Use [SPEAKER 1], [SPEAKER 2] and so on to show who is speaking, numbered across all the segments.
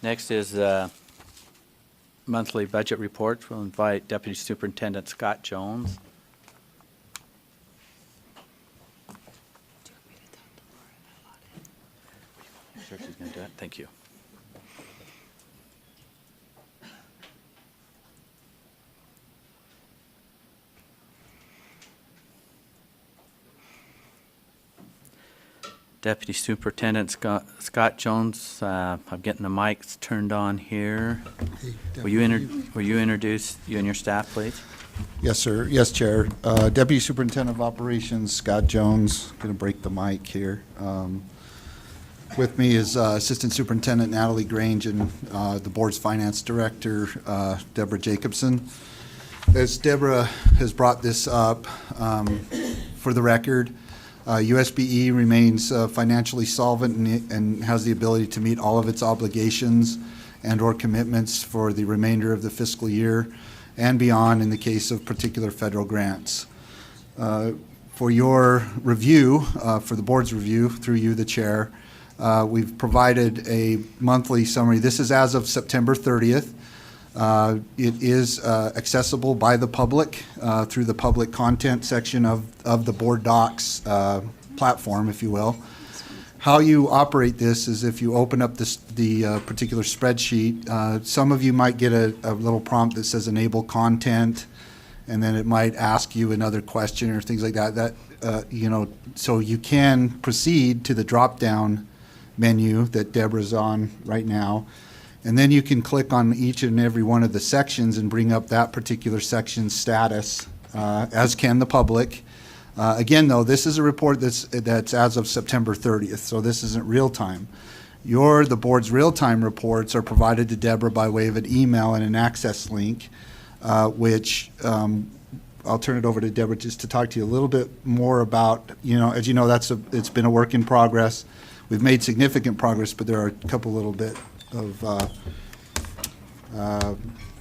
[SPEAKER 1] Next is monthly budget report. We'll invite Deputy Superintendent Scott Jones. Sure she's going to do it. Thank you. Deputy Superintendent Scott Jones, I'm getting the mics turned on here.
[SPEAKER 2] Hey,
[SPEAKER 1] Will you introduce you and your staff, please?
[SPEAKER 2] Yes, sir. Yes, Chair. Deputy Superintendent of Operations Scott Jones. Going to break the mic here. With me is Assistant Superintendent Natalie Grange and the board's Finance Director, Deborah Jacobson. As Deborah has brought this up, for the record, USBE remains financially solvent and has the ability to meet all of its obligations and/or commitments for the remainder of the fiscal year and beyond in the case of particular federal grants. For your review, for the board's review, through you, the chair, we've provided a monthly summary. This is as of September 30th. It is accessible by the public through the public content section of the board docs platform, if you will. How you operate this is if you open up the particular spreadsheet, some of you might get a little prompt that says enable content, and then it might ask you another question or things like that. So you can proceed to the drop-down menu that Deborah's on right now. And then you can click on each and every one of the sections and bring up that particular section's status, as can the public. Again, though, this is a report that's as of September 30th, so this isn't real time. The board's real-time reports are provided to Deborah by way of an email and an access link, which I'll turn it over to Deborah just to talk to you a little bit more about, as you know, it's been a work in progress. We've made significant progress, but there are a couple little bit of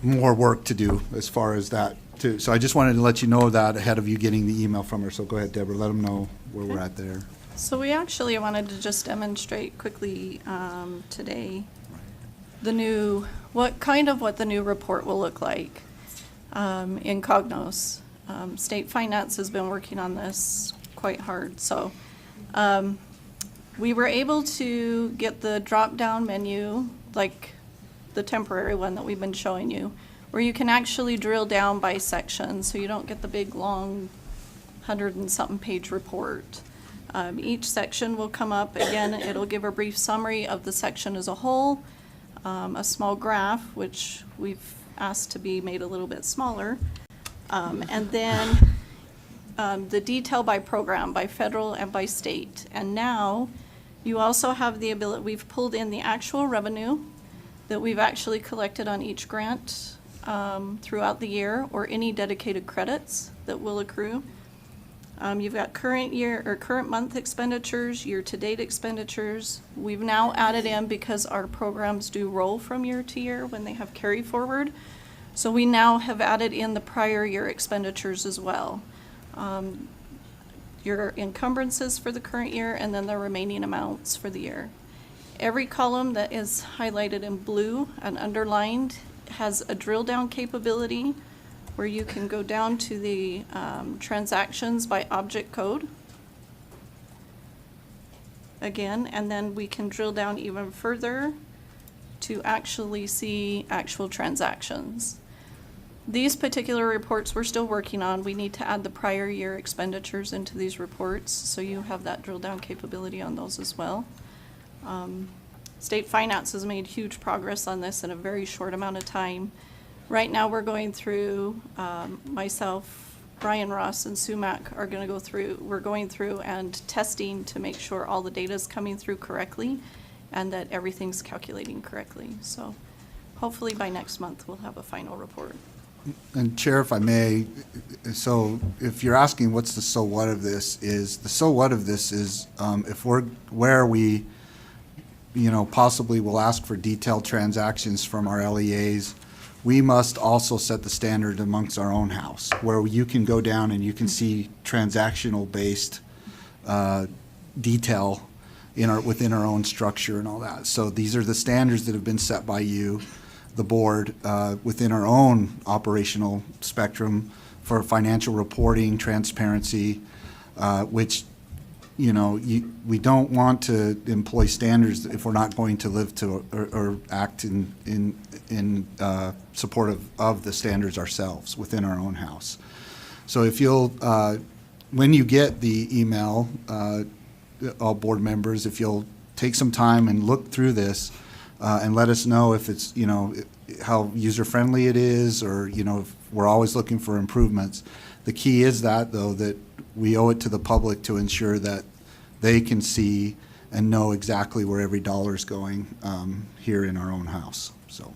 [SPEAKER 2] more work to do as far as that too. So I just wanted to let you know that ahead of you getting the email from her. So go ahead, Deborah, let them know where we're at there.
[SPEAKER 3] So we actually wanted to just demonstrate quickly today the new, what the new report will look like in Cognos. State Finance has been working on this quite hard. So we were able to get the drop-down menu, like the temporary one that we've been showing you, where you can actually drill down by section, so you don't get the big, long 100-and-something page report. Each section will come up. Again, it'll give a brief summary of the section as a whole, a small graph, which we've asked to be made a little bit smaller, and then the detail by program, by federal and by state. And now you also have the ability, we've pulled in the actual revenue that we've actually collected on each grant throughout the year, or any dedicated credits that will accrue. You've got current year or current month expenditures, year-to-date expenditures. We've now added in, because our programs do roll from year to year when they have carry forward. So we now have added in the prior year expenditures as well. Your encumbrances for the current year, and then the remaining amounts for the year. Every column that is highlighted in blue and underlined has a drill down capability where you can go down to the transactions by object code. Again, and then we can drill down even further to actually see actual transactions. These particular reports we're still working on. We need to add the prior year expenditures into these reports, so you have that drill down capability on those as well. State Finance has made huge progress on this in a very short amount of time. Right now we're going through, myself, Brian Ross, and Sumac are going to go through, we're going through and testing to make sure all the data is coming through correctly and that everything's calculating correctly. So hopefully by next month we'll have a final report.
[SPEAKER 2] And Chair, if I may, so if you're asking what's the so what of this is, the so what of this is if we're where we, possibly will ask for detailed transactions from our LEAs, we must also set the standard amongst our own house, where you can go down and you can see transactional based detail within our own structure and all that. So these are the standards that have been set by you, the board, within our own operational spectrum for financial reporting, transparency, which, we don't want to employ standards if we're not going to live to or act in support of the standards ourselves within our own house. So if you'll, when you get the email, all board members, if you'll take some time and look through this and let us know if it's, how user-friendly it is, or, if we're always looking for improvements. The key is that, though, that we owe it to the public to ensure that they can see and know exactly where every dollar is going here in our own house. So,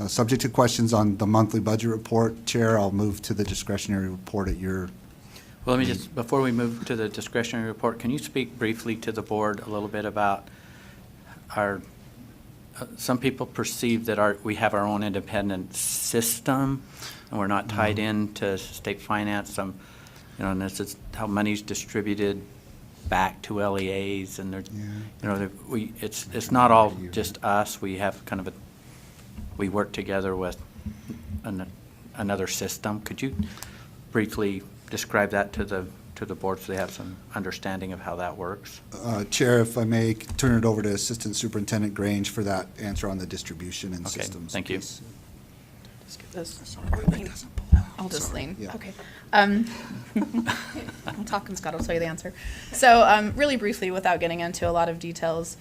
[SPEAKER 2] subject to questions on the monthly budget report, Chair, I'll move to the discretionary report at your.
[SPEAKER 1] Well, let me just, before we move to the discretionary report, can you speak briefly to the board a little bit about some people perceive that we have our own independent system, and we're not tied into state finance. And this is how money's distributed back to LEAs, and it's not all just us. We have we work together with another system. Could you briefly describe that to the board so they have some understanding of how that works?
[SPEAKER 2] Chair, if I may turn it over to Assistant Superintendent Grange for that answer on the distribution and
[SPEAKER 1] Okay,
[SPEAKER 2] systems.
[SPEAKER 1] thank you.
[SPEAKER 2] piece.
[SPEAKER 4] Just get this. I'll just lean.
[SPEAKER 2] Yeah.
[SPEAKER 4] Okay. I'm talking, Scott will tell you the answer. So really briefly, without getting into a lot of details,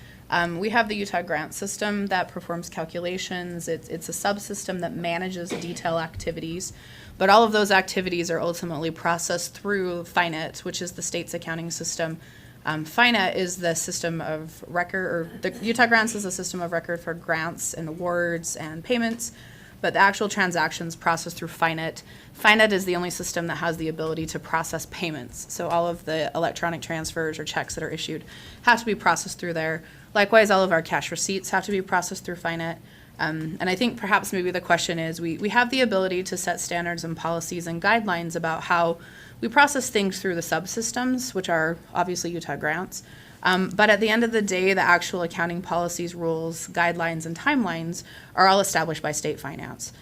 [SPEAKER 4] we have the Utah grant system that performs calculations. It's a subsystem that manages detail activities, but all of those activities are ultimately processed through FINET, which is the state's accounting system. FINET is the system of record, or the Utah grants is a system of record for grants and awards and payments, but the actual transactions processed through FINET. FINET is the only system that has the ability to process payments. So all of the electronic transfers or checks that are issued have to be processed through there. Likewise, all of our cash receipts have to be processed through FINET. And I think perhaps maybe the question is, we have the ability to set standards and policies and guidelines about how we process things through the subsystems, which are obviously Utah grants. But at the end of the day, the actual accounting policies, rules, guidelines, and timelines are all established by state finance.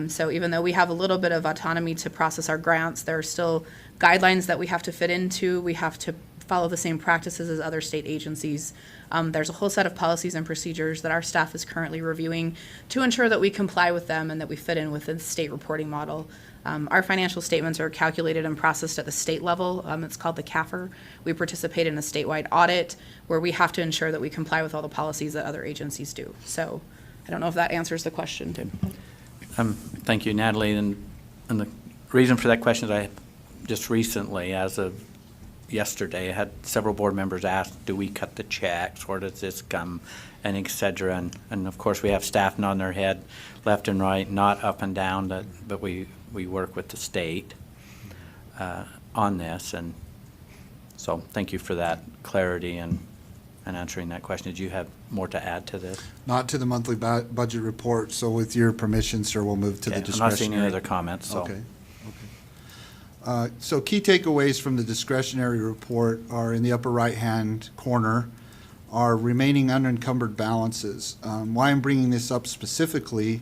[SPEAKER 4] So even though we have a little bit of autonomy to process our grants, there are still guidelines that we have to fit into. We have to follow the same practices as other state agencies. There's a whole set of policies and procedures that our staff is currently reviewing to ensure that we comply with them and that we fit in with the state reporting model. Our financial statements are calculated and processed at the state level. It's called the CAFR. We participate in a statewide audit where we have to ensure that we comply with all the policies that other agencies do. So I don't know if that answers the question.
[SPEAKER 1] Thank you, Natalie. And the reason for that question is I just recently, as of yesterday, I had several board members ask, do we cut the checks? Where does this come? And et cetera. And of course, we have staff nodding their head left and right, not up and down, but we work with the state on this. And so thank you for that clarity and answering that question. Did you have more to add to this?
[SPEAKER 2] Not to the monthly budget report, so with your permission, sir, we'll move to the
[SPEAKER 1] Okay,
[SPEAKER 2] discretionary.
[SPEAKER 1] I'm not seeing any other comments, so.
[SPEAKER 2] Okay. So key takeaways from the discretionary report are in the upper right-hand corner, are remaining unencumbered balances. Why I'm bringing this up specifically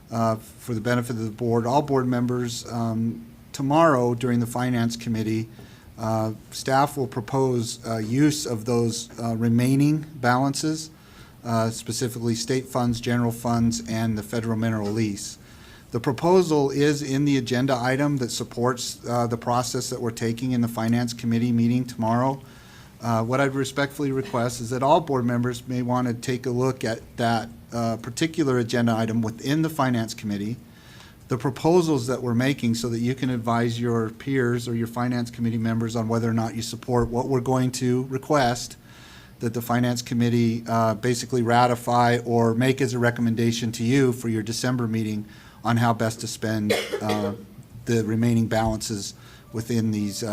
[SPEAKER 2] for the benefit of the board, all board members, tomorrow during the Finance Committee, staff will propose use of those remaining balances, specifically state funds, general funds, and the federal mineral lease. The proposal is in the agenda item that supports the process that we're taking in the Finance Committee meeting tomorrow. What I'd respectfully request is that all board members may want to take a look at that particular agenda item within the Finance Committee, the proposals that we're making so that you can advise your peers or your Finance Committee members on whether or not you support what we're going to request that the Finance Committee basically ratify or make as a recommendation to you for your December meeting on how best to spend the remaining balances within these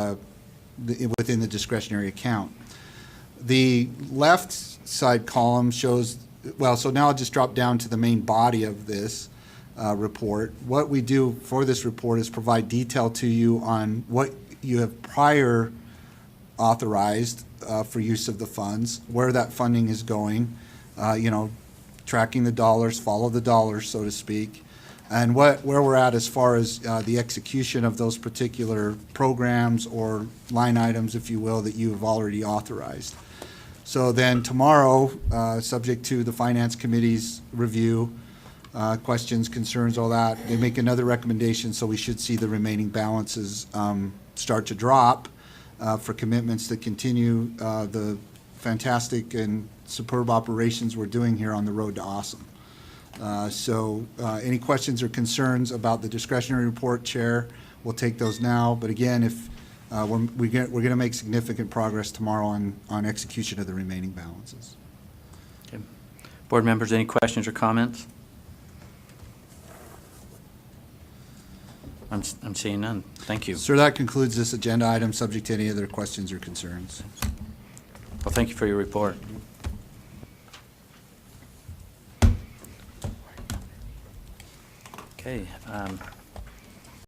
[SPEAKER 2] within the discretionary account. The left side column shows, well, so now I'll just drop down to the main body of this report. What we do for this report is provide detail to you on what you have prior authorized for use of the funds, where that funding is going, tracking the dollars, follow the dollars, so to speak, and where we're at as far as the execution of those particular programs or line items, if you will, that you have already authorized. So then tomorrow, subject to the Finance Committee's review, questions, concerns, all that, they make another recommendation, so we should see the remaining balances start to drop for commitments to continue the fantastic and superb operations we're doing here on the road to awesome. So any questions or concerns about the discretionary report, Chair, we'll take those now. But again, if we're going to make significant progress tomorrow on execution of the remaining balances.
[SPEAKER 1] Okay. Board members, any questions or comments? I'm seeing none. Thank you.
[SPEAKER 2] Sir, that concludes this agenda item, subject to any other questions or concerns.
[SPEAKER 1] Well, thank you for your report. Okay.